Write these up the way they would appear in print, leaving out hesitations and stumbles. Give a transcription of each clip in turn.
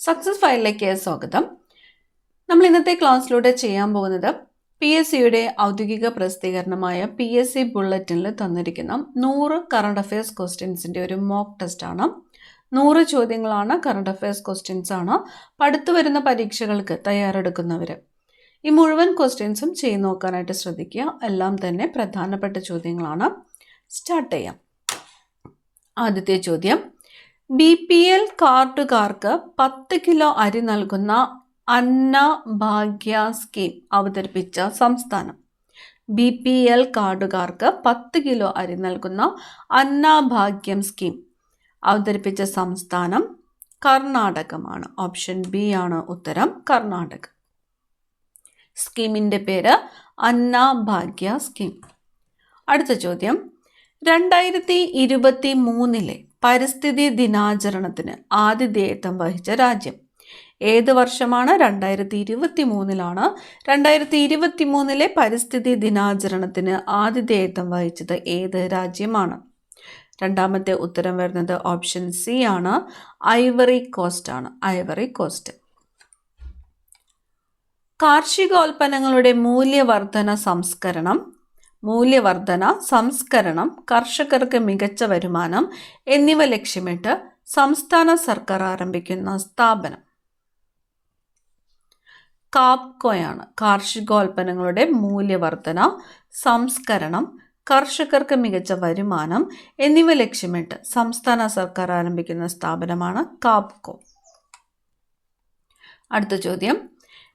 Success ഫയലിലേക്ക് സ്വാഗതം. നമ്മൾ ഇന്നത്തെ ക്ലാസ്സിലൂടെ ചെയ്യാൻ പോകുന്നത് PSCയുടെ ഔദ്യോഗിക പ്രസിദ്ധീകരണമായ PSC ബുള്ളറ്റിനിൽ തന്നിരിക്കുന്ന 100 കറണ്ട് അഫയേഴ്സ് ക്വസ്റ്റ്യൻസിൻ്റെ ഒരു മോക്ക് ടെസ്റ്റാണ്. 100 ചോദ്യങ്ങളാണ്, കറണ്ട് അഫയേഴ്സ് ക്വസ്റ്റ്യൻസ് ആണ്. അടുത്ത് വരുന്ന പരീക്ഷകൾക്ക് തയ്യാറെടുക്കുന്നവർ ഈ മുഴുവൻ ക്വസ്റ്റ്യൻസും ചെയ്ത് നോക്കാനായിട്ട് ശ്രദ്ധിക്കുക. എല്ലാം തന്നെ പ്രധാനപ്പെട്ട ചോദ്യങ്ങളാണ്. സ്റ്റാർട്ട് ചെയ്യാം. ആദ്യത്തെ ചോദ്യം, BPL കാർഡുകാർക്ക് 10 കിലോ അരി നൽകുന്ന അന്നഭാഗ്യ സ്കീം അവതരിപ്പിച്ച സംസ്ഥാനം. BPL കാർഡുകാർക്ക് 10 കിലോ അരി നൽകുന്ന അന്നഭാഗ്യം സ്കീം അവതരിപ്പിച്ച സംസ്ഥാനം കർണാടകമാണ്. ഓപ്ഷൻ ബി ആണ് ഉത്തരം, കർണാടക. സ്കീമിൻ്റെ പേര് അന്നഭാഗ്യ സ്കീം. അടുത്ത ചോദ്യം, 2023 പരിസ്ഥിതി ദിനാചരണത്തിന് ആതിഥേയത്വം വഹിച്ച രാജ്യം. ഏത് വർഷമാണ്? 2023 2023 പരിസ്ഥിതി ദിനാചരണത്തിന് ആതിഥേയത്വം വഹിച്ചത് ഏത് രാജ്യമാണ്? രണ്ടാമത്തെ ഉത്തരം വരുന്നത് ഓപ്ഷൻ സി ആണ്, ഐവറി കോസ്റ്റ് ആണ്. Ivory Coast. കാർഷികോൽപ്പന്നങ്ങളുടെ മൂല്യവർധന സംസ്കരണം, കർഷകർക്ക് മികച്ച വരുമാനം എന്നിവ ലക്ഷ്യമിട്ട് സംസ്ഥാന സർക്കാർ ആരംഭിക്കുന്ന സ്ഥാപനം കാപ്കോയാണ്. കാർഷികോൽപ്പന്നങ്ങളുടെ മൂല്യവർധന, സംസ്കരണം, കർഷകർക്ക് മികച്ച വരുമാനം എന്നിവ ലക്ഷ്യമിട്ട് സംസ്ഥാന സർക്കാർ ആരംഭിക്കുന്ന സ്ഥാപനമാണ് കാപ്കോ. അടുത്ത ചോദ്യം,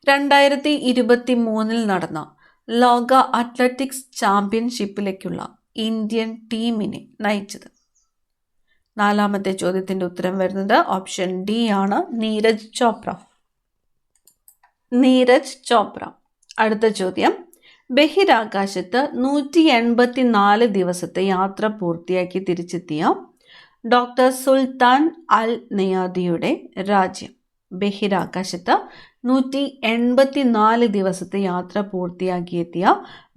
2023 നടന്ന ലോക അത്ലറ്റിക്സ് ചാമ്പ്യൻഷിപ്പിലേക്കുള്ള ഇന്ത്യൻ ടീമിനെ നയിച്ചത്. നാലാമത്തെ ചോദ്യത്തിൻ്റെ ഉത്തരം വരുന്നത് ഓപ്ഷൻ ഡി ആണ്, നീരജ് ചോപ്ര. അടുത്ത ചോദ്യം, ബഹിരാകാശത്ത് 184 ദിവസത്തെ യാത്ര പൂർത്തിയാക്കി തിരിച്ചെത്തിയ ഡോക്ടർ സുൽത്താൻ അൽ നയാദിയുടെ രാജ്യം. ബഹിരാകാശത്ത് 184 ദിവസത്തെ യാത്ര പൂർത്തിയാക്കിയെത്തിയ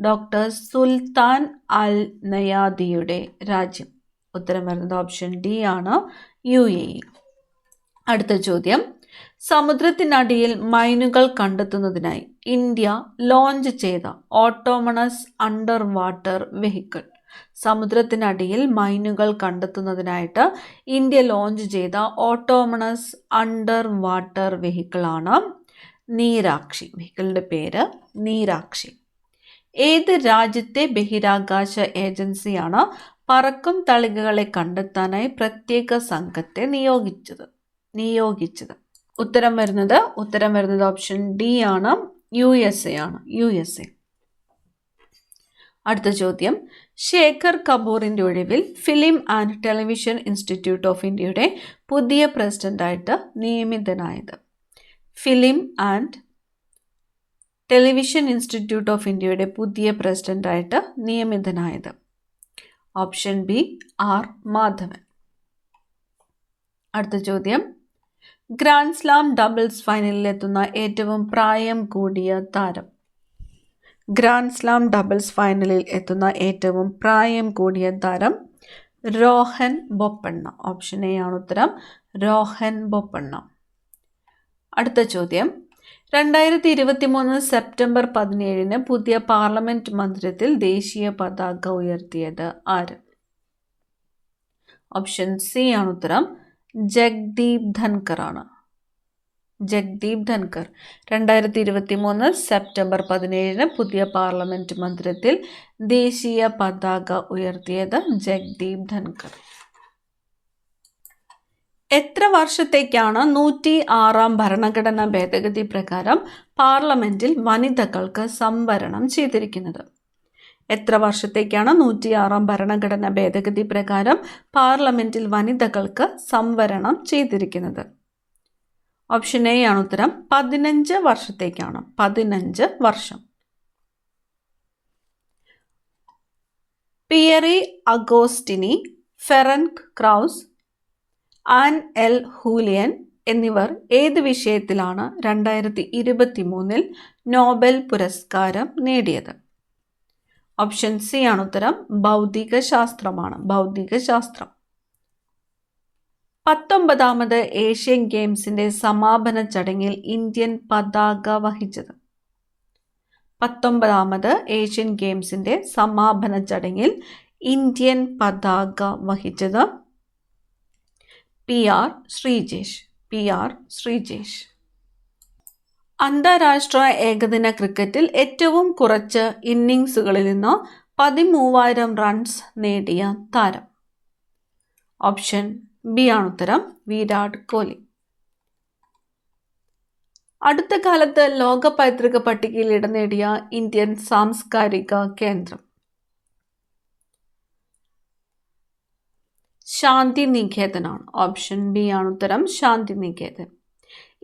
ഡോക്ടർ സുൽത്താൻ അൽ നയാദിയുടെ രാജ്യം. ഉത്തരം വരുന്നത് ഓപ്ഷൻ ഡി ആണ്, UAE. അടുത്ത ചോദ്യം, സമുദ്രത്തിനടിയിൽ മൈനുകൾ കണ്ടെത്തുന്നതിനായി ഇന്ത്യ ലോഞ്ച് ചെയ്ത ഓട്ടോമണസ് അണ്ടർ വാട്ടർ വെഹിക്കിൾ. സമുദ്രത്തിനടിയിൽ മൈനുകൾ കണ്ടെത്തുന്നതിനായിട്ട് ഇന്ത്യ ലോഞ്ച് ചെയ്ത ഓട്ടോമണസ് അണ്ടർ വാട്ടർ വെഹിക്കിളാണ് നീരാക്ഷി. വെഹിക്കിളിൻ്റെ പേര് നീരാക്ഷി. ഏത് രാജ്യത്തെ ബഹിരാകാശ ഏജൻസിയാണ് പറക്കും തളികകളെ കണ്ടെത്താനായി പ്രത്യേക സംഘത്തെ നിയോഗിച്ചത്? ഉത്തരം വരുന്നത് ഓപ്ഷൻ ഡി ആണ്, USA ആണ്. USA. അടുത്ത ചോദ്യം, ശേഖർ കപൂറിൻ്റെ ഒഴിവിൽ film and television institute of ഇന്ത്യയുടെ പുതിയ പ്രസിഡന്റായിട്ട് നിയമിതനായത്. Film and television institute of ഇന്ത്യയുടെ പുതിയ പ്രസിഡന്റായിട്ട് നിയമിതനായത് ഓപ്ഷൻ ബി, ആർ മാധവൻ. അടുത്ത ചോദ്യം, ഗ്രാൻഡ് സ്ലാം ഡബിൾസ് ഫൈനലിൽ എത്തുന്ന ഏറ്റവും പ്രായം കൂടിയ താരം. ഗ്രാൻഡ് സ്ലാം ഡബിൾസ് ഫൈനലിൽ എത്തുന്ന ഏറ്റവും പ്രായം കൂടിയ താരം രോഹൻ ബൊപ്പണ്ണ. ഓപ്ഷൻ എ ആണ് ഉത്തരം, രോഹൻ ബൊപ്പണ്ണ. അടുത്ത ചോദ്യം, 2023 സെപ്റ്റംബർ 17 പുതിയ പാർലമെന്റ് മന്ദിരത്തിൽ ദേശീയ പതാക ഉയർത്തിയത് ആര്? ഓപ്ഷൻ സി ആണ് ഉത്തരം, ജഗ്ദീപ് ധൻകർ ആണ്. ജഗ്ദീപ് ധൻകർ 2023 സെപ്റ്റംബർ 17 പുതിയ പാർലമെന്റ് മന്ദിരത്തിൽ ദേശീയ പതാക ഉയർത്തിയത് ജഗ്ദീപ് ധൻകർ. എത്ര വർഷത്തേക്കാണ് 106 ഭരണഘടനാ ഭേദഗതി പ്രകാരം പാർലമെന്റിൽ വനിതകൾക്ക് സംവരണം ചെയ്തിരിക്കുന്നത്? എത്ര വർഷത്തേക്കാണ് 106 ഭരണഘടനാ ഭേദഗതി പ്രകാരം പാർലമെന്റിൽ വനിതകൾക്ക് സംവരണം ചെയ്തിരിക്കുന്നത്? ഓപ്ഷൻ എ ആണ് ഉത്തരം, 15 വർഷത്തേക്കാണ്. 15 വർഷം. Pierre Agostini, ഫെറൻക് crows, an L Julian എന്നിവർ ഏത് വിഷയത്തിലാണ് 2023 നോബൽ പുരസ്കാരം നേടിയത്? ഓപ്ഷൻ സി ആണ് ഉത്തരം, ഭൗതിക ശാസ്ത്രമാണ്. ഭൗതിക ശാസ്ത്രം. 19ാമത് ഏഷ്യൻ ഗെയിംസിന്റെ സമാപന ചടങ്ങിൽ ഇന്ത്യൻ പതാക വഹിച്ചത്? 19ാമത് ഏഷ്യൻ ഗെയിംസിന്റെ സമാപന ചടങ്ങിൽ ഇന്ത്യൻ പതാക വഹിച്ചത് PR ശ്രീജേഷ്. അന്താരാഷ്ട്ര ഏകദിന ക്രിക്കറ്റിൽ ഏറ്റവും കുറച്ച് ഇന്നിംഗ്സുകളിൽ നിന്ന് 13,000 റൺസ് നേടിയ താരം? ഓപ്ഷൻ ബി ആണ് ഉത്തരം, വിരാട് കോഹ്ലി. അടുത്ത കാലത്ത് ലോക പൈതൃക പട്ടികയിൽ ഇടം നേടിയ ഇന്ത്യൻ സാംസ്കാരിക കേന്ദ്രം? ശാന്തിനികേതനാണ്. ഓപ്ഷൻ ബി ആണ് ഉത്തരം, ശാന്തിനികേതൻ.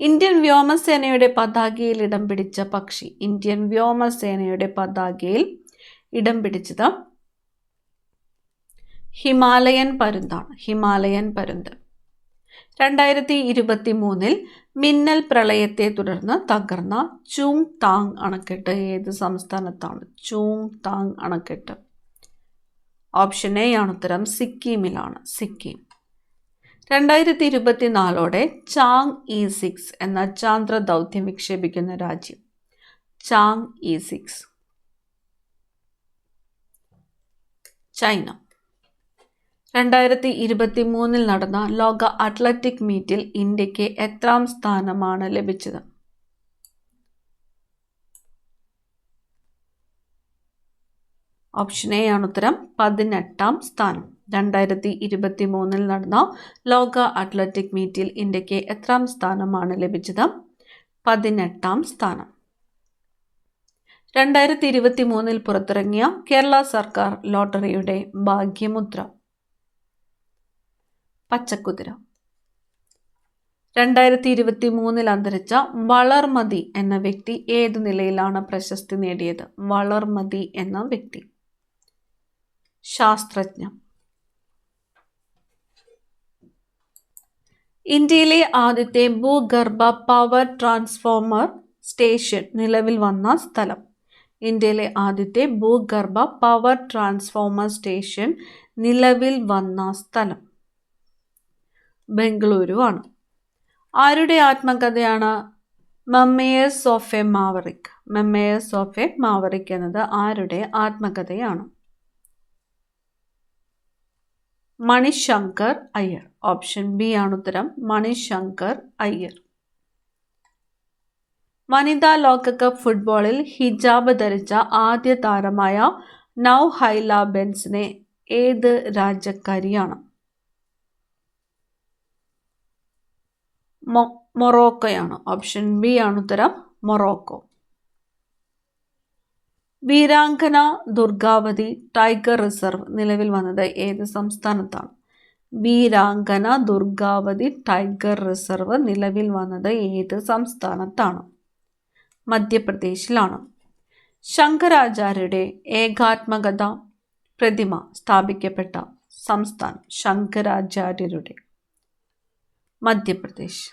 ഇന്ത്യൻ വ്യോമസേനയുടെ പതാകയിൽ ഇടം പിടിച്ച പക്ഷി? ഇന്ത്യൻ വ്യോമസേനയുടെ പതാകയിൽ ഇടം പിടിച്ചത് ഹിമാലയൻ പരുന്ത്. 2023 മിന്നൽ പ്രളയത്തെ തുടർന്ന് തകർന്ന ചൂങ് താങ് അണക്കെട്ട് ഏത് സംസ്ഥാനത്താണ്? ചൂങ് താങ് അണക്കെട്ട്. ഓപ്ഷൻ എ ആണ് ഉത്തരം, സിക്കിമിലാണ്. 2024 ചാങ് E6 എന്ന ചാന്ദ്ര ദൗത്യം വിക്ഷേപിക്കുന്ന രാജ്യം? Chang E6 China. 2023 നടന്ന ലോക അത്ലറ്റിക് മീറ്റിൽ ഇന്ത്യക്ക് എത്രാം സ്ഥാനമാണ് ലഭിച്ചത്? ഓപ്ഷൻ എ ആണ് ഉത്തരം, 18ാം സ്ഥാനം. 2023 നടന്ന ലോക അത്ലറ്റിക് മീറ്റിൽ ഇന്ത്യക്ക് എത്രാം സ്ഥാനമാണ് ലഭിച്ചത്? 18ാം സ്ഥാനം. 2023 പുറത്തിറങ്ങിയ കേരള സർക്കാർ ലോട്ടറിയുടെ ഭാഗ്യമുദ്ര? പച്ചക്കുതിര. 2023 അന്തരിച്ച വളർമതി എന്ന വ്യക്തി ഏത് നിലയിലാണ് പ്രശസ്തി നേടിയത്? വളർമതി എന്ന വ്യക്തി ശാസ്ത്രജ്ഞ. ഇന്ത്യയിലെ ആദ്യത്തെ ഭൂഗർഭ പവർ ട്രാൻസ്ഫോമർ സ്റ്റേഷൻ നിലവിൽ വന്ന സ്ഥലം? ഇന്ത്യയിലെ ആദ്യത്തെ ഭൂഗർഭ പവർ ട്രാൻസ്ഫോമർ സ്റ്റേഷൻ നിലവിൽ വന്ന സ്ഥലം ബംഗളൂരു ആണ്. ആരുടെ ആത്മകഥയാണ് memoirs of a maverick? Memoirs of a maverick എന്നത് ആരുടെ ആത്മകഥയാണ്? മണിശങ്കർ അയ്യർ. ഓപ്ഷൻ ബി ആണ് ഉത്തരം, മണിശങ്കർ അയ്യർ. വനിതാ ലോകകപ്പ് ഫുട്ബോളിൽ ഹിജാബ് ധരിച്ച ആദ്യ താരമായ നൗഹൈല ബെൻസിനെ ഏത് രാജ്യക്കാരിയാണ്? മൊറോക്കോയാണ്. ഓപ്ഷൻ ബി ആണ് ഉത്തരം, മൊറോക്കോ. വീരാംഗന ദുർഗാവതി ടൈഗർ റിസർവ് നിലവിൽ വന്നത് ഏത് സംസ്ഥാനത്താണ്? വീരാംഗന ദുർഗാവതി ടൈഗർ റിസർവ് നിലവിൽ വന്നത് ഏത് സംസ്ഥാനത്താണ്? മധ്യപ്രദേശിലാണ്. ശങ്കരാചാര്യരുടെ ഏകാത്മകത പ്രതിമ സ്ഥാപിക്കപ്പെട്ട സംസ്ഥാനം? ശങ്കരാചാര്യരുടെ മധ്യപ്രദേശ്.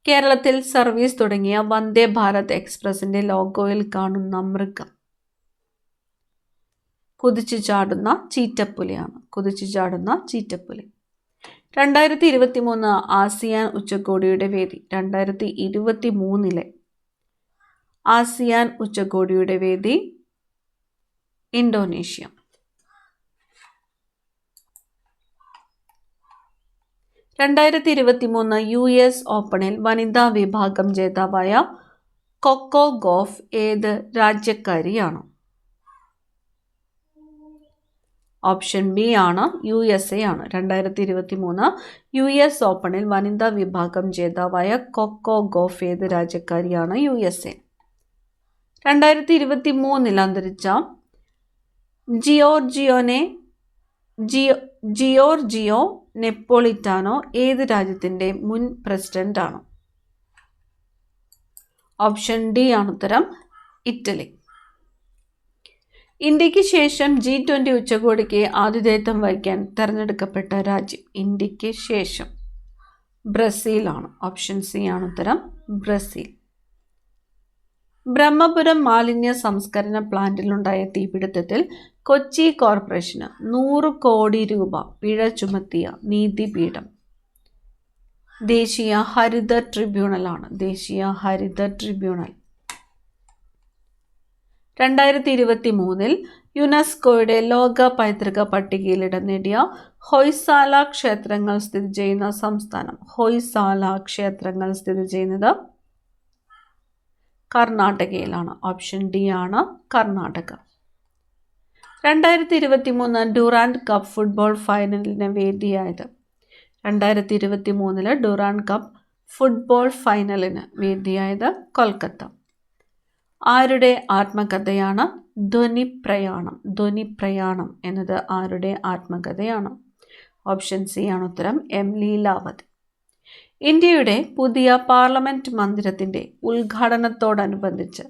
കേരളത്തിൽ സർവീസ് തുടങ്ങിയ വന്ദേ ഭാരത് എക്സ്പ്രസിന്റെ ലോഗോയിൽ കാണുന്ന മൃഗം? കുതിച്ചു ചാടുന്ന ചീറ്റപ്പുലിയാണ്. 2023 ആസിയാൻ ഉച്ചകോടിയുടെ വേദി? 2023 ആസിയാൻ ഉച്ചകോടിയുടെ വേദി ഇന്തോനേഷ്യ. 2023 US ഓപ്പണിൽ വനിതാ വിഭാഗം ജേതാവായ കൊക്കോ ഗോഫ് ഏത് രാജ്യക്കാരിയാണ്? ഓപ്ഷൻ ബി ആണ്, USA ആണ്. 2023 US ഓപ്പണിൽ വനിതാ വിഭാഗം ജേതാവായ കൊക്കോ ഗോഫ് ഏത് രാജ്യക്കാരിയാണ്? USA. 2023 അന്തരിച്ച ജിയോർജിയോ നെപ്പോളിറ്റാനോ ഏത് രാജ്യത്തിൻ്റെ മുൻ പ്രസിഡന്റാണ്? ഓപ്ഷൻ ഡി ആണ് ഉത്തരം, ഇറ്റലി. ഇന്ത്യക്ക് ശേഷം G20 ഉച്ചകോടിക്ക് ആതിഥേയത്വം വഹിക്കാൻ തിരഞ്ഞെടുക്കപ്പെട്ട രാജ്യം? ഇന്ത്യക്ക് ശേഷം ബ്രസീലാണ്. ഓപ്ഷൻ സി ആണ് ഉത്തരം, ബ്രസീൽ. ബ്രഹ്മപുരം മാലിന്യ സംസ്കരണ പ്ലാന്റിലുണ്ടായ തീപിടുത്തത്തിൽ കൊച്ചി കോർപ്പറേഷന് 100 കോടി രൂപ പിഴ ചുമത്തിയ നീതിപീഠം? ദേശീയ ഹരിത ട്രിബ്യൂണലാണ്. ദേശീയ ഹരിത ട്രിബ്യൂണൽ. 2023 യുനെസ്കോയുടെ ലോക പൈതൃക പട്ടികയിൽ ഇടം നേടിയ ഹൊയ്സാല ക്ഷേത്രങ്ങൾ സ്ഥിതി ചെയ്യുന്ന സംസ്ഥാനം? ഹൊയ്സാല ക്ഷേത്രങ്ങൾ സ്ഥിതി ചെയ്യുന്നത് കർണാടകയിലാണ്. ഓപ്ഷൻ ഡി ആണ് കർണാടക. 2023 ഡ്യൂറാൻഡ് കപ്പ് ഫുട്ബോൾ ഫൈനലിന് വേദിയായത്? 2023 ഡ്യൂറാൻഡ് കപ്പ് ഫുട്ബോൾ ഫൈനലിന് വേദിയായത് കൊൽക്കത്ത. ആരുടെ ആത്മകഥയാണ് ധ്വനിപ്രയാണം? ധ്വനിപ്രയാണം എന്നത് ആരുടെ ആത്മകഥയാണ്? ഓപ്ഷൻ സി ആണ് ഉത്തരം, എം ലീലാവതി. ഇന്ത്യയുടെ പുതിയ പാർലമെന്റ് മന്ദിരത്തിന്റെ ഉദ്ഘാടനത്തോടനുബന്ധിച്ച്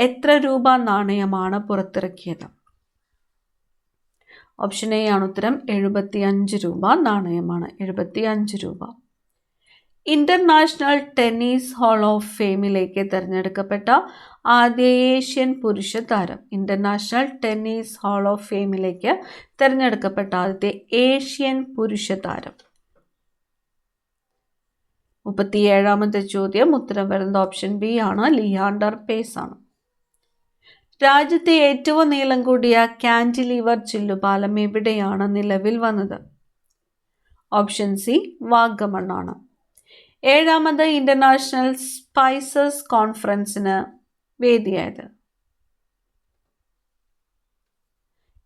എത്ര രൂപ നാണയമാണ് പുറത്തിറക്കിയത്? ഓപ്ഷൻ എ ആണ് ഉത്തരം, 75 രൂപ നാണയമാണ്. 75 രൂപ. ഇന്റർനാഷണൽ ടെന്നീസ് ഹാൾ ഓഫ് ഫെയിമിലേക്ക് തിരഞ്ഞെടുക്കപ്പെട്ട ആദ്യ ഏഷ്യൻ പുരുഷ താരം? ഇന്റർനാഷണൽ ടെന്നീസ് ഹാൾ ഓഫ് ഫെയിമിലേക്ക് തിരഞ്ഞെടുക്കപ്പെട്ട ആദ്യത്തെ ഏഷ്യൻ പുരുഷ താരം? 37ാമത്തെ ചോദ്യം ഉത്തരം വരുന്നത് ഓപ്ഷൻ ബി ആണ്, ലിയാണ്ടർ പേസ് ആണ്. രാജ്യത്തെ ഏറ്റവും നീളം കൂടിയ കാന്റിലിവർ ചില്ലുപാലം എവിടെയാണ് നിലവിൽ വന്നത്? ഓപ്ഷൻ സി വാഗമണ്ണാണ്. 7ാമത് ഇന്റർനാഷണൽ സ്പൈസസ് കോൺഫറൻസിന് വേദിയായത്?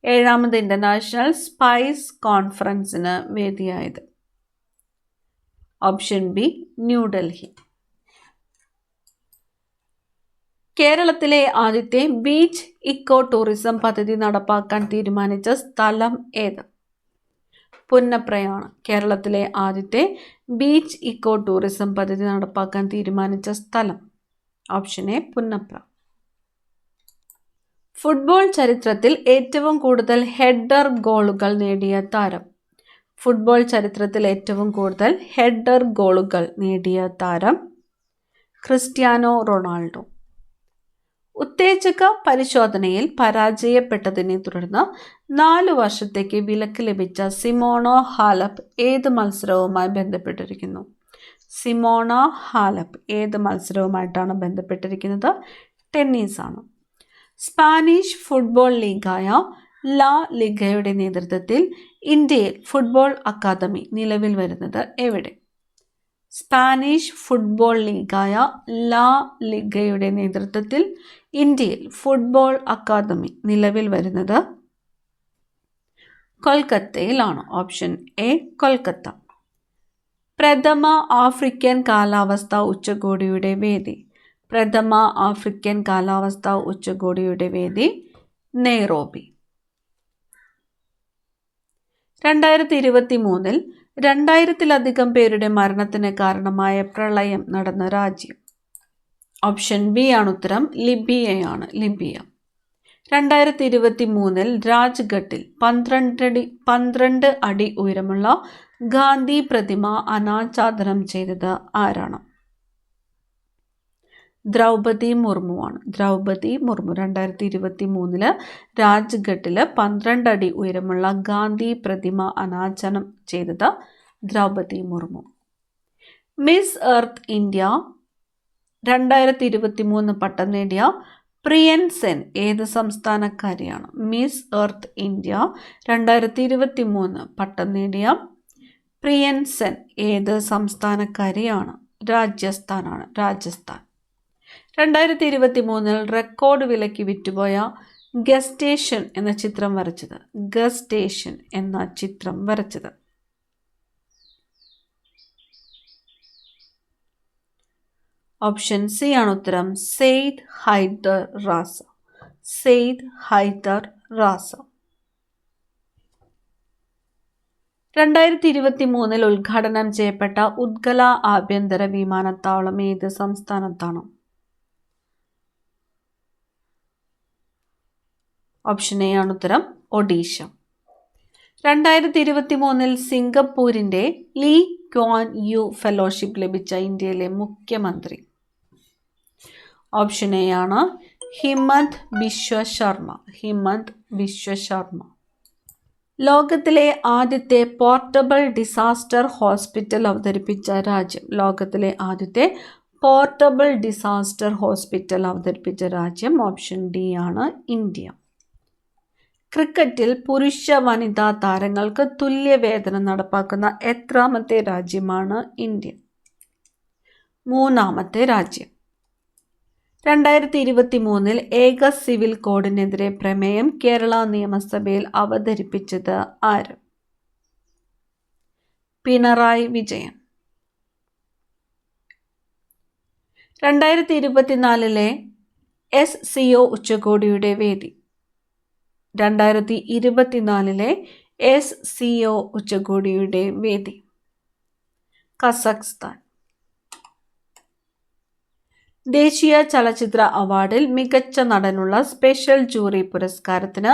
7ാമത് ഇന്റർനാഷണൽ സ്പൈസ് കോൺഫറൻസിന് വേദിയായത്? Option B New Delhi. കേരളത്തിലെ ആദ്യത്തെ ബീച്ച് ഇക്കോ ടൂറിസം പദ്ധതി നടപ്പാക്കാൻ തീരുമാനിച്ച സ്ഥലം ഏത്? പുന്നപ്രയാണ്. കേരളത്തിലെ ആദ്യത്തെ ബീച്ച് ഇക്കോ ടൂറിസം പദ്ധതി നടപ്പാക്കാൻ തീരുമാനിച്ച സ്ഥലം? Option A Punnapra. ഫുട്ബോൾ ചരിത്രത്തിൽ ഏറ്റവും കൂടുതൽ ഹെഡർ ഗോളുകൾ നേടിയ താരം? ഫുട്ബോൾ ചരിത്രത്തിൽ ഏറ്റവും കൂടുതൽ ഹെഡർ ഗോളുകൾ നേടിയ താരം? Cristiano Ronaldo. ഉത്തേജക പരിശോധനയിൽ പരാജയപ്പെട്ടതിനെ തുടർന്ന് 4 വർഷത്തേക്ക് വിലക്ക് ലഭിച്ച സിമോണ ഹാലപ്പ് ഏത് മത്സരവുമായി ബന്ധപ്പെട്ടിരിക്കുന്നു? സിമോണ ഹാലപ്പ് ഏത് മത്സരവുമായിട്ടാണ് ബന്ധപ്പെട്ടിരിക്കുന്നത്? ടെന്നീസാണ്. സ്പാനിഷ് ഫുട്ബോൾ ലീഗായ ലാ ലിഗയുടെ നേതൃത്വത്തിൽ ഇന്ത്യയിൽ ഫുട്ബോൾ അക്കാദമി നിലവിൽ വരുന്നത് എവിടെ? സ്പാനിഷ് ഫുട്ബോൾ ലീഗായ ലാ ലിഗയുടെ നേതൃത്വത്തിൽ ഇന്ത്യയിൽ ഫുട്ബോൾ അക്കാദമി നിലവിൽ വരുന്നത് കൊൽക്കത്തയിലാണ്. Option A Kolkata. പ്രഥമ ആഫ്രിക്കൻ കാലാവസ്ഥാ ഉച്ചകോടിയുടെ വേദി? പ്രഥമ ആഫ്രിക്കൻ കാലാവസ്ഥാ ഉച്ചകോടിയുടെ വേദി നെയ്റോബി. 2023 2000-ലധികം പേരുടെ മരണത്തിന് കാരണമായ പ്രളയം നടന്ന രാജ്യം? ഓപ്ഷൻ ബി ആണ് ഉത്തരം, ലിബിയയാണ്. ലിബിയ. 2023 രാജ്ഘട്ടിൽ 12 അടി ഉയരമുള്ള ഗാന്ധി പ്രതിമ അനാച്ഛാദനം ചെയ്തത് ആരാണ്? ദ്രൗപദി മുർമുവാണ്. ദ്രൗപദി മുർമു 2023 രാജ്ഘട്ടിൽ 12 അടി ഉയരമുള്ള ഗാന്ധി പ്രതിമ അനാച്ഛാദനം ചെയ്തത് Draupadi Murmu. Miss Earth India 2023 പട്ടം നേടിയ പ്രിയൻ സെൻ ഏത് സംസ്ഥാനക്കാരിയാണ്? മിസ് എർത്ത് ഇന്ത്യ 2023 പട്ടം നേടിയ പ്രിയൻ സെൻ ഏത് സംസ്ഥാനക്കാരിയാണ്? രാജസ്ഥാനാണ്. രാജസ്ഥാൻ. 2023 റെക്കോർഡ് വിലയ്ക്ക് വിറ്റുപോയ ഗസ്റ്റേഷൻ എന്ന ചിത്രം വരച്ചത്? ഗസ്റ്റേഷൻ എന്ന ചിത്രം വരച്ചത്? ഓപ്ഷൻ സി ആണ് ഉത്തരം, സെയ്ദ് ഹൈദർ റാസ. സെയ്ദ് ഹൈദർ റാസ. 2023 ഉദ്ഘാടനം ചെയ്യപ്പെട്ട ഉദ്ഗല ആഭ്യന്തര വിമാനത്താവളം ഏത് സംസ്ഥാനത്താണ്? ഓപ്ഷൻ എ ആണ് ഉത്തരം, ഒഡീഷ. 2023 സിംഗപ്പൂരിന്റെ ലീ ക്വാൻ യു ഫെലോഷിപ്പ് ലഭിച്ച ഇന്ത്യയിലെ മുഖ്യമന്ത്രി? ഓപ്ഷൻ എ ആണ് ഹിമന്ത് ബിശ്വ ശർമ്മ. ഹിമന്ത് ബിശ്വ ശർമ്മ. ലോകത്തിലെ ആദ്യത്തെ പോർട്ടബിൾ ഡിസാസ്റ്റർ ഹോസ്പിറ്റൽ അവതരിപ്പിച്ച രാജ്യം. ലോകത്തിലെ ആദ്യത്തെ പോർട്ടബിൾ ഡിസാസ്റ്റർ ഹോസ്പിറ്റൽ അവതരിപ്പിച്ച രാജ്യം ഓപ്ഷൻ ഡി ആണ് ഇന്ത്യ. ക്രിക്കറ്റിൽ പുരുഷ വനിതാ താരങ്ങൾക്ക് തുല്യവേതനം നടപ്പാക്കുന്ന എത്രാമത്തെ രാജ്യമാണ് ഇന്ത്യ? 3ാമത്തെ രാജ്യം. 2023 ഏക സിവിൽ കോഡിനെതിരെ പ്രമേയം കേരള നിയമസഭയിൽ അവതരിപ്പിച്ചത് ആര്? പിണറായി വിജയൻ. 2024 SCO ഉച്ചകോടിയുടെ വേദി. 2024 SCO ഉച്ചകോടിയുടെ വേദി കസാഖ്സ്ഥാൻ. ദേശീയ ചലച്ചിത്ര അവാർഡിൽ മികച്ച നടനുള്ള സ്പെഷ്യൽ ജൂറി പുരസ്കാരത്തിന്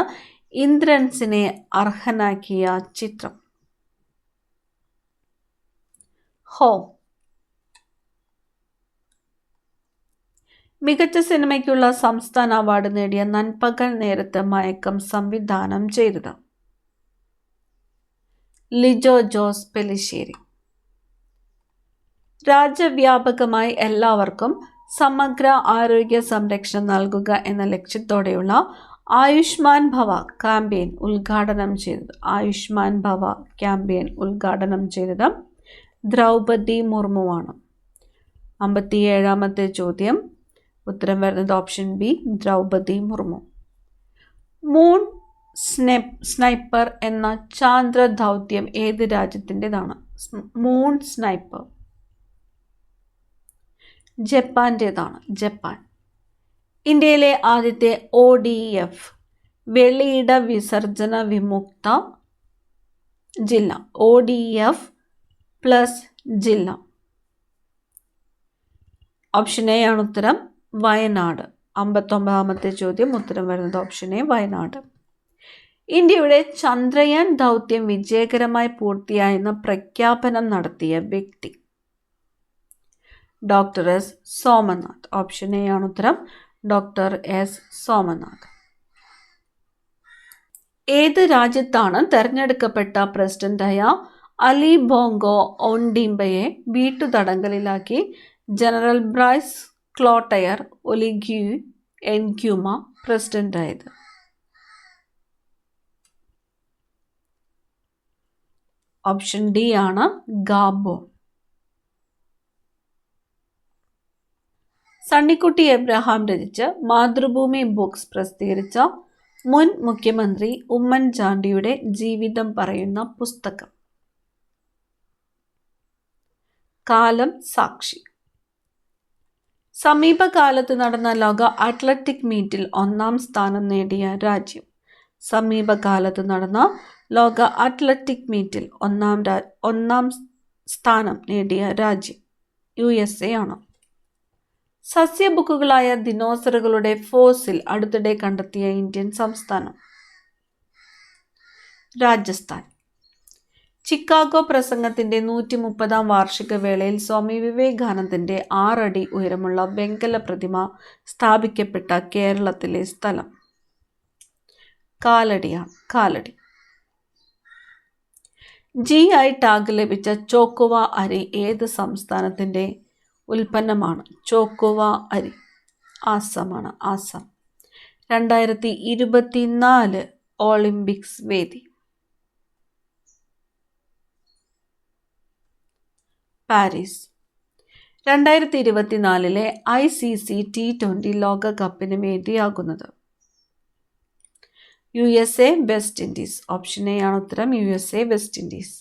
ഇന്ദ്രൻസിനെ അർഹനാക്കിയ ചിത്രം? ഹോം. മികച്ച സിനിമയ്ക്കുള്ള സംസ്ഥാന അവാർഡ് നേടിയ നൻപകൽ നേരത്ത് മയക്കം സംവിധാനം ചെയ്തത്? ലിജോ ജോസ് പെല്ലിശ്ശേരി. രാജ്യവ്യാപകമായി എല്ലാവർക്കും സമഗ്ര ആരോഗ്യ സംരക്ഷണം നൽകുക എന്ന ലക്ഷ്യത്തോടെയുള്ള ആയുഷ്മാൻ ഭവ ക്യാമ്പയിൻ ഉദ്ഘാടനം ചെയ്തത്? ആയുഷ്മാൻ ഭവ ക്യാമ്പയിൻ ഉദ്ഘാടനം ചെയ്തത് ദ്രൗപദി മുർമുവാണ്. 57ാമത്തെ ചോദ്യം. ഉത്തരം വരുന്നത് option B, Draupadi Murmu. Moon sniper എന്ന ചാന്ദ്ര ദൗത്യം ഏത് രാജ്യത്തിൻ്റെതാണ്? മൂൺ സ്നൈപ്പർ ജപ്പാന്റേതാണ്. ജപ്പാൻ. ഇന്ത്യയിലെ ആദ്യത്തെ ODF വെളിയിട വിസർജന വിമുക്ത ജില്ല? ODF പ്ലസ് ജില്ല. ഓപ്ഷൻ എ ആണ് ഉത്തരം, വയനാട്. 59ാമത്തെ ചോദ്യം. ഉത്തരം വരുന്നത് ഓപ്ഷൻ എ, വയനാട്. ഇന്ത്യയുടെ ചന്ദ്രയാൻ ദൗത്യം വിജയകരമായി പൂർത്തിയായെന്ന പ്രഖ്യാപനം നടത്തിയ വ്യക്തി? Doctor S Somanath. Option A ആണ് ഉത്തരം, ഡോക്ടർ എസ് സോമനാഥ്. ഏത് രാജ്യത്താണ് തെരഞ്ഞെടുക്കപ്പെട്ട പ്രസിഡന്റായ അലി ബോങ്കോ ഓണ്ടിംബയെ വീട്ടുതടങ്കലിലാക്കി general Brice Clotaire Oligui Nguema പ്രസിഡന്റായത്? ഓപ്ഷൻ ഡി ആണ്, ഗാബോൺ. സണ്ണിക്കുട്ടി എബ്രഹാം രചിച്ച് മാതൃഭൂമി ബുക്സ് പ്രസിദ്ധീകരിച്ച മുൻ മുഖ്യമന്ത്രി ഉമ്മൻചാണ്ടിയുടെ ജീവിതം പറയുന്ന പുസ്തകം? കാലം സാക്ഷി. സമീപകാലത്ത് നടന്ന ലോക അത്ലറ്റിക് മീറ്റിൽ 1ാം സ്ഥാനം നേടിയ രാജ്യം? സമീപകാലത്ത് നടന്ന ലോക അത്ലറ്റിക് മീറ്റിൽ ഒന്നാം സ്ഥാനം നേടിയ രാജ്യം USA ആണ്. സസ്യബുക്കുകളായ ദിനോസറുകളുടെ ഫോസിൽ അടുത്തിടെ കണ്ടെത്തിയ ഇന്ത്യൻ സംസ്ഥാനം? രാജസ്ഥാൻ. ചിക്കാഗോ പ്രസംഗത്തിന്റെ 130ാം വാർഷിക വേളയിൽ സ്വാമി വിവേകാനന്ദന്റെ 6 അടി ഉയരമുള്ള വെങ്കല പ്രതിമ സ്ഥാപിക്കപ്പെട്ട കേരളത്തിലെ സ്ഥലം? കാലടിയാണ്. കാലടി. GI ടാഗ് ലഭിച്ച ചോക്കുവ അരി ഏത് സംസ്ഥാനത്തിന്റെ ഉൽപ്പന്നമാണ്? ചോക്കുവ അരി ആസാമാണ്. ആസാം. 2024 ഒളിമ്പിക്സ് വേദി? പാരീസ്. 2024 ICC T20 ലോകകപ്പിന് വേദിയാകുന്നത്? USA west Indies. Option A ആണ് ഉത്തരം, USA west Indies.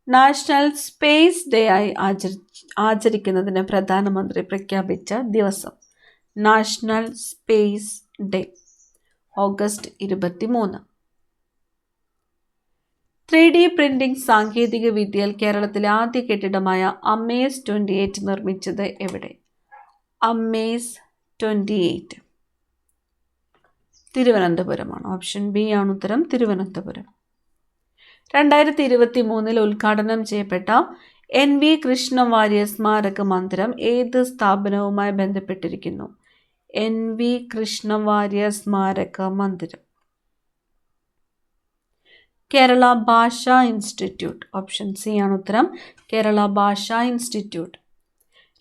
National space day ആയി ആചരിക്കുന്നതിന് പ്രധാനമന്ത്രി പ്രഖ്യാപിച്ച ദിവസം? National space day August 23. 3D printing സാങ്കേതിക വിദ്യയിൽ കേരളത്തിലെ ആദ്യ കെട്ടിടമായ അമേസ് 28 നിർമ്മിച്ചത് എവിടെ? അമേസ് 28 തിരുവനന്തപുരമാണ്. ഓപ്ഷൻ ബി ആണ് ഉത്തരം, തിരുവനന്തപുരം. 2023 ഉദ്ഘാടനം ചെയ്യപ്പെട്ട NV കൃഷ്ണവാര്യർ സ്മാരക മന്ദിരം ഏത് സ്ഥാപനവുമായി ബന്ധപ്പെട്ടിരിക്കുന്നു? NV കൃഷ്ണവാര്യർ സ്മാരക മന്ദിരം. കേരള ഭാഷാ ഇൻസ്റ്റിറ്റ്യൂട്ട്. ഓപ്ഷൻ സി ആണ് ഉത്തരം. കേരള ഭാഷാ ഇൻസ്റ്റിറ്റ്യൂട്ട്.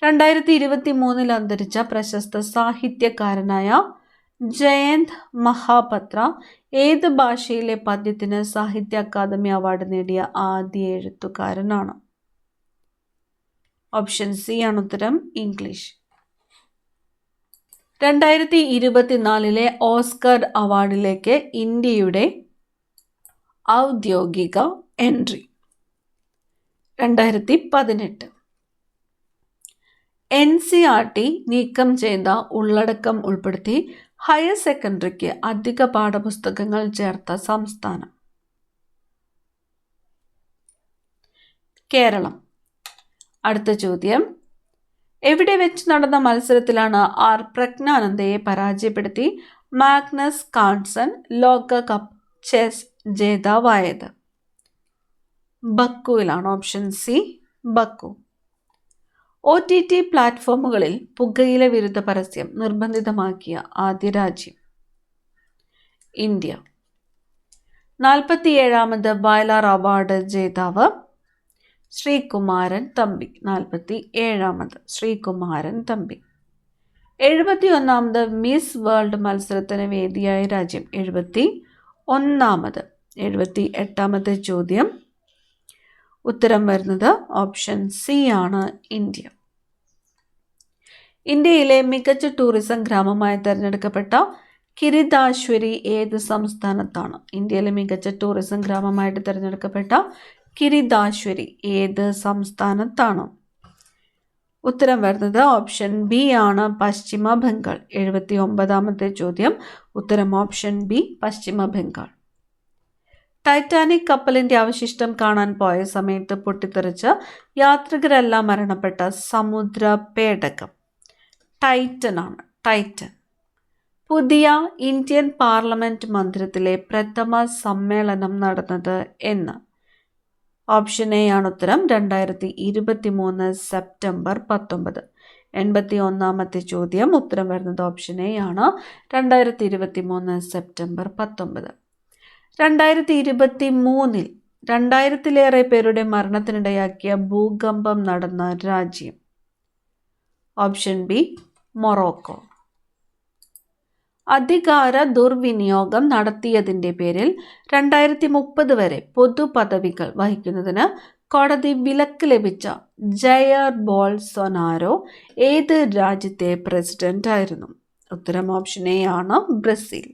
2023 അന്തരിച്ച പ്രശസ്ത സാഹിത്യകാരനായ ജയന്ത് മഹാപത്ര ഏത് ഭാഷയിലെ പദ്യത്തിന് സാഹിത്യ അക്കാദമി അവാർഡ് നേടിയ ആദ്യ എഴുത്തുകാരനാണ്? ഓപ്ഷൻ സി ആണ് ഉത്തരം. ഇംഗ്ലീഷ്. 2024 ഓസ്കർ അവാർഡിലേക്ക് ഇന്ത്യയുടെ ഔദ്യോഗിക എൻട്രി. 2018 NCERT നീക്കം ചെയ്ത ഉള്ളടക്കം ഉൾപ്പെടുത്തി ഹയർ സെക്കൻഡറിക്ക് അധിക പാഠപുസ്തകങ്ങൾ ചേർത്ത സംസ്ഥാനം? കേരളം. അടുത്ത ചോദ്യം, എവിടെ വെച്ച് നടന്ന മത്സരത്തിലാണ് ആർ പ്രജ്ഞാനന്ദയെ പരാജയപ്പെടുത്തി മാഗ്നസ് കാൾസൺ ലോകകപ്പ് ചെസ് ജേതാവായത്? ബക്കുവിലാണ്. Option C Baku. OTT പ്ലാറ്റ്ഫോമുകളിൽ പുകയില വിരുദ്ധ പരസ്യം നിർബന്ധിതമാക്കിയ ആദ്യ രാജ്യം? ഇന്ത്യ. 47ാമത് വയലാർ അവാർഡ് ജേതാവ്? ശ്രീകുമാരൻ തമ്പി. 47ാമത് ശ്രീകുമാരൻ തമ്പി. 71ാമത് മിസ് വേൾഡ് മത്സരത്തിന് വേദിയായ രാജ്യം? 71ാമത്. 78ാമത്തെ ചോദ്യം, ഉത്തരം വരുന്നത് ഓപ്ഷൻ സി ആണ്, ഇന്ത്യ. ഇന്ത്യയിലെ മികച്ച ടൂറിസം ഗ്രാമമായി തിരഞ്ഞെടുക്കപ്പെട്ട കിരിതാശ്വരി ഏത് സംസ്ഥാനത്താണ്? ഇന്ത്യയിലെ മികച്ച ടൂറിസം ഗ്രാമമായിട്ട് തിരഞ്ഞെടുക്കപ്പെട്ട കിരിതാശ്വരി ഏത് സംസ്ഥാനത്താണ്? ഉത്തരം വരുന്നത് ഓപ്ഷൻ ബി ആണ്, പശ്ചിമ ബംഗാൾ. 79ാമത്തെ ചോദ്യം, ഉത്തരം ഓപ്ഷൻ ബി, പശ്ചിമ ബംഗാൾ. ടൈറ്റാനിക് കപ്പലിന്റെ അവശിഷ്ടം കാണാൻ പോയ സമയത്ത് പൊട്ടിത്തെറിച്ച് യാത്രികരെല്ലാം മരണപ്പെട്ട സമുദ്ര പേടകം? ടൈറ്റൻ ആണ്. ടൈറ്റൻ. പുതിയ ഇന്ത്യൻ പാർലമെന്റ് മന്ദിരത്തിലെ പ്രഥമ സമ്മേളനം നടന്നത് എന്ന്? ഓപ്ഷൻ എ ആണ് ഉത്തരം. 2023 സെപ്റ്റംബർ 19. 81ാമത്തെ ചോദ്യം, ഉത്തരം വരുന്നത് ഓപ്ഷൻ എ ആണ്, 2023 സെപ്റ്റംബർ 19. 2023 2000-ലേറെ പേരുടെ മരണത്തിനിടയാക്കിയ ഭൂകമ്പം നടന്ന രാജ്യം? Option B Morocco. അധികാര ദുർവിനിയോഗം നടത്തിയതിൻ്റെ പേരിൽ 2030 വരെ പൊതുപദവികൾ വഹിക്കുന്നതിന് കോടതി വിലക്ക് ലഭിച്ച ജയർ ബോൾസൊനാരോ ഏത് രാജ്യത്തെ പ്രസിഡന്റ് ആയിരുന്നു? ഉത്തരം ഓപ്ഷൻ എ ആണ്, ബ്രസീൽ.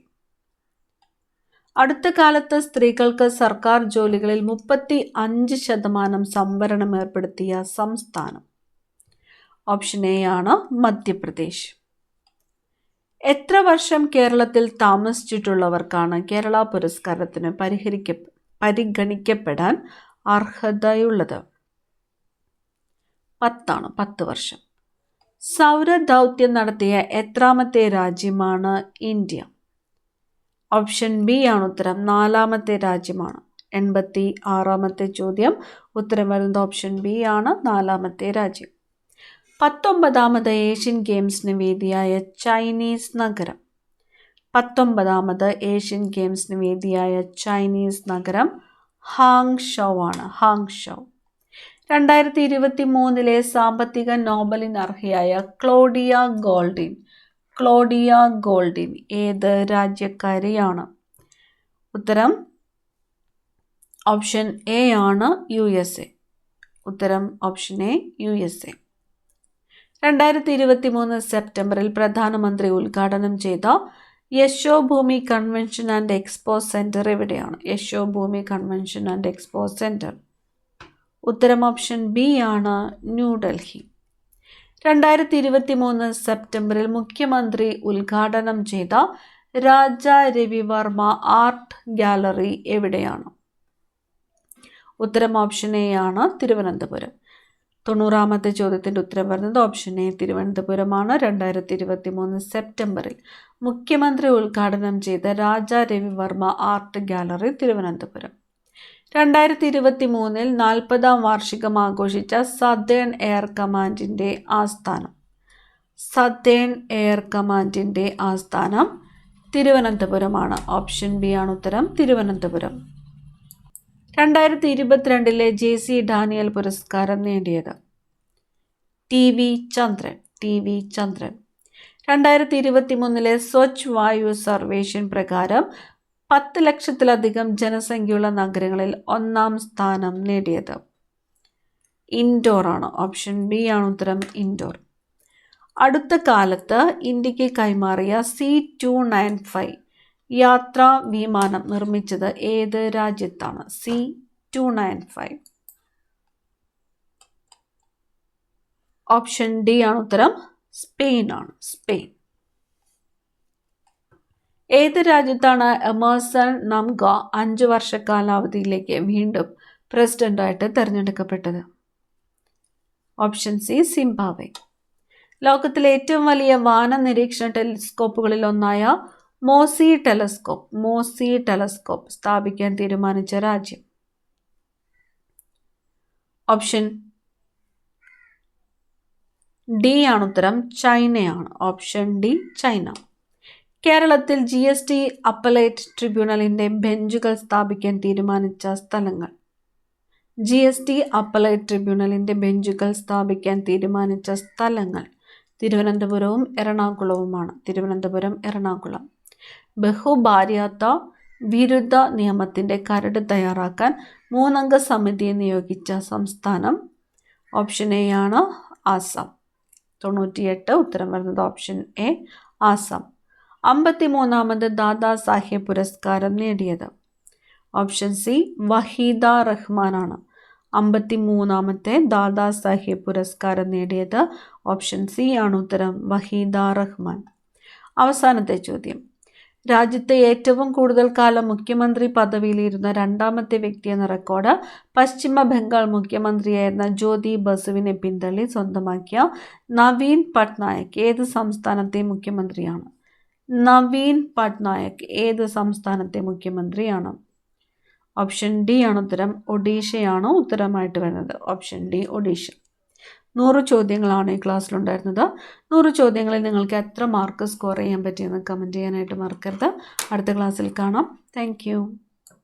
അടുത്ത കാലത്ത് സ്ത്രീകൾക്ക് സർക്കാർ ജോലികളിൽ 35% സംവരണം ഏർപ്പെടുത്തിയ സംസ്ഥാനം? ഓപ്ഷൻ എ ആണ്, മധ്യപ്രദേശ്. എത്ര വർഷം കേരളത്തിൽ താമസിച്ചിട്ടുള്ളവർക്കാണ് കേരള പുരസ്കാരത്തിന് പരിഗണിക്കപ്പെടാൻ അർഹതയുള്ളത്? 10 ആണ്. 10 വർഷം. സൗരദൗത്യം നടത്തിയ എത്രാമത്തെ രാജ്യമാണ് ഇന്ത്യ? ഓപ്ഷൻ ബി ആണ് ഉത്തരം. 4ാമത്തെ രാജ്യമാണ്. 86ാമത്തെ ചോദ്യം, ഉത്തരം വരുന്നത് ഓപ്ഷൻ ബി ആണ്, 4ാമത്തെ രാജ്യം. 19ാമത് ഏഷ്യൻ ഗെയിംസിന് വേദിയായ ചൈനീസ് നഗരം? 19ാമത് ഏഷ്യൻ ഗെയിംസിന് വേദിയായ ചൈനീസ് നഗരം ഹാങ്ഷൗ ആണ്. ഹാങ്ഷൗ. 2023 സാമ്പത്തിക നോബലിന് അർഹയായ ക്ലോഡിയ ഗോൾഡിൻ ഏത് രാജ്യക്കാരിയാണ്? ഉത്തരം ഓപ്ഷൻ എ ആണ്, USA. ഉത്തരം ഓപ്ഷൻ എ, USA. 2023 സെപ്റ്റംബറിൽ പ്രധാനമന്ത്രി ഉദ്ഘാടനം ചെയ്ത Yashobhoomi convention and expo centre എവിടെയാണ്? Yashobhoomi convention and expo centre. ഉത്തരം ഓപ്ഷൻ ബി ആണ്, ന്യൂഡൽഹി. 2023 സെപ്റ്റംബറിൽ മുഖ്യമന്ത്രി ഉദ്ഘാടനം ചെയ്ത രാജാ രവിവർമ്മ ആർട്ട് ഗാലറി എവിടെയാണ്? ഉത്തരം ഓപ്ഷൻ എ ആണ്, തിരുവനന്തപുരം. 90ാമത്തെ ചോദ്യത്തിൻ്റെ ഉത്തരം വരുന്നത് ഓപ്ഷൻ എ, തിരുവനന്തപുരമാണ്. 2023 സെപ്റ്റംബറിൽ മുഖ്യമന്ത്രി ഉദ്ഘാടനം ചെയ്ത രാജാ രവിവർമ്മ ആർട്ട് ഗാലറി തിരുവനന്തപുരം. 2023 40-ാം വാർഷികം ആഘോഷിച്ച സദേൺ എയർ കമാൻഡിൻ്റെ ആസ്ഥാനം. സദേൺ എയർ കമാൻഡിൻ്റെ ആസ്ഥാനം തിരുവനന്തപുരമാണ്. ഓപ്ഷൻ ബി ആണ് ഉത്തരം, തിരുവനന്തപുരം. 2022 JC ഡാനിയൽ പുരസ്കാരം നേടിയത് TV ചന്ദ്രൻ. 2023 സ്വച്ഛ് വായു സർവേഷൻ പ്രകാരം 10 ലക്ഷത്തിലധികം ജനസംഖ്യയുള്ള നഗരങ്ങളിൽ 1-ാം സ്ഥാനം നേടിയത് ഇൻഡോർ ആണ്. ഓപ്ഷൻ ബി ആണ് ഉത്തരം, ഇൻഡോർ. അടുത്ത കാലത്ത് ഇന്ത്യക്ക് കൈമാറിയ C-295 യാത്രാ വിമാനം നിർമ്മിച്ചത് ഏത് രാജ്യത്താണ്? C-295. ഓപ്ഷൻ ഡി ആണ് ഉത്തരം, സ്പെയിൻ ആണ്. സ്പെയിൻ. ഏത് രാജ്യത്താണ് എമേഴ്സൺ നംഗ 5 വർഷ കാലാവധിയിലേക്ക് വീണ്ടും പ്രസിഡന്റായിട്ട് തിരഞ്ഞെടുക്കപ്പെട്ടത്? Option C, Zimbabwe. ലോകത്തിലെ ഏറ്റവും വലിയ വാന നിരീക്ഷണ ടെലിസ്കോപ്പുകളിൽ ഒന്നായ മോസി ടെലസ്കോപ്പ് സ്ഥാപിക്കാൻ തീരുമാനിച്ച രാജ്യം? ഓപ്ഷൻ ഡി ആണ് ഉത്തരം, ചൈനയാണ്. Option D, China. കേരളത്തിൽ GST അപ്പലേറ്റ് ട്രിബ്യൂണലിൻ്റെ ബെഞ്ചുകൾ സ്ഥാപിക്കാൻ തീരുമാനിച്ച സ്ഥലങ്ങൾ? GST അപ്പലേറ്റ് ട്രിബ്യൂണലിൻ്റെ ബെഞ്ചുകൾ സ്ഥാപിക്കാൻ തീരുമാനിച്ച സ്ഥലങ്ങൾ തിരുവനന്തപുരവും എറണാകുളവുമാണ്. തിരുവനന്തപുരം, എറണാകുളം. ബഹുഭാര്യാത്ത വിരുദ്ധ നിയമത്തിൻ്റെ കരട് തയ്യാറാക്കാൻ 3-അംഗ സമിതിയെ നിയോഗിച്ച സംസ്ഥാനം? ഓപ്ഷൻ എ ആണ്, ആസാം. 98 ഉത്തരം വരുന്നത് ഓപ്ഷൻ എ, ആസാം. 53-ാമത് ദാദാ സാഹേബ് പുരസ്കാരം നേടിയത്? ഓപ്ഷൻ സി, വഹീദ റഹ്മാനാണ്. 53-ാമത്തെ ദാദാ സാഹേബ് പുരസ്കാരം നേടിയത്? ഓപ്ഷൻ സി ആണ് ഉത്തരം, വഹീദ റഹ്മാൻ. അവസാനത്തെ ചോദ്യം. രാജ്യത്തെ ഏറ്റവും കൂടുതൽ കാലം മുഖ്യമന്ത്രി പദവിയിലിരുന്ന 2-ാമത്തെ വ്യക്തി എന്ന റെക്കോർഡ് പശ്ചിമ ബംഗാൾ മുഖ്യമന്ത്രിയായിരുന്ന ജ്യോതി ബസുവിനെ പിന്തള്ളി സ്വന്തമാക്കിയ നവീൻ പട്നായക് ഏത് സംസ്ഥാനത്തെ മുഖ്യമന്ത്രിയാണ്? നവീൻ പട്നായക് ഏത് സംസ്ഥാനത്തെ മുഖ്യമന്ത്രിയാണ്? ഓപ്ഷൻ ഡി ആണ് ഉത്തരം, ഒഡീഷയാണ് ഉത്തരമായിട്ട് വരുന്നത്. Option D, Odisha. 100 ചോദ്യങ്ങളാണ് ഈ ക്ലാസ്സിലുണ്ടായിരുന്നത്. 100 ചോദ്യങ്ങളിൽ നിങ്ങൾക്ക് എത്ര മാർക്ക് സ്കോർ ചെയ്യാൻ പറ്റിയെന്ന് കമൻറ്റ് ചെയ്യാനായിട്ട് മറക്കരുത്. അടുത്ത ക്ലാസ്സിൽ കാണാം. താങ്ക്